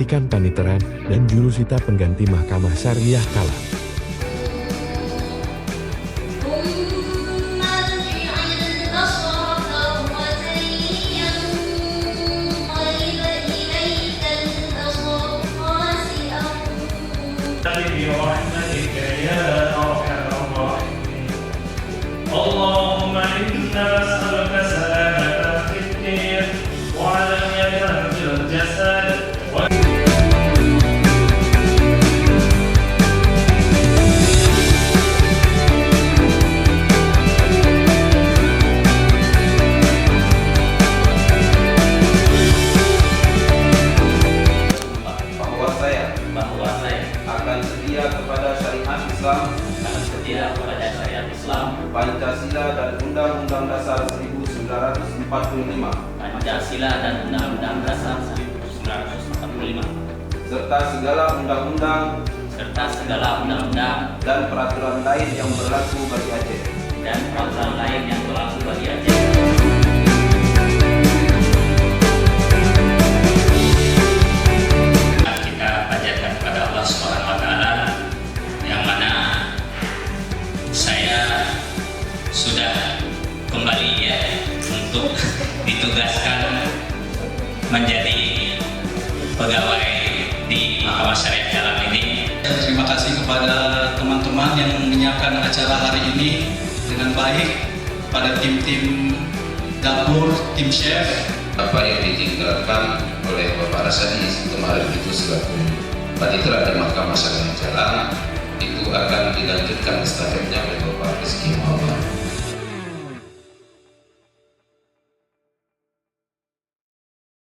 pelantikan paniteran, dan jurusita pengganti Mahkamah Syariah Kalam. اللهم إنا نسألك سلامة في الدين وعافية في الجسد. bahwa saya akan setia kepada syariat Islam, Pancasila dan Undang-Undang Dasar 1945, Pancasila dan Undang-Undang Dasar 1945, serta segala undang-undang dan peraturan lain yang berlaku bagi Aceh. Kita panjatkan kepada Allah Subhanahu wa Ta'ala, yang mana saya sudah kembali untuk ditugaskan menjadi pegawai di Mahkamah Syariah Kalam ini. Terima kasih kepada teman-teman yang menyiapkan acara hari ini dengan baik, pada tim-tim dapur, tim chef. Apa yang ditinggalkan oleh Bapak Rasadi kemarin itu selaku panitera di Mahkamah Syariah Kalam itu akan dilanjutkan estafetnya oleh Bapak Rizky Muhammad.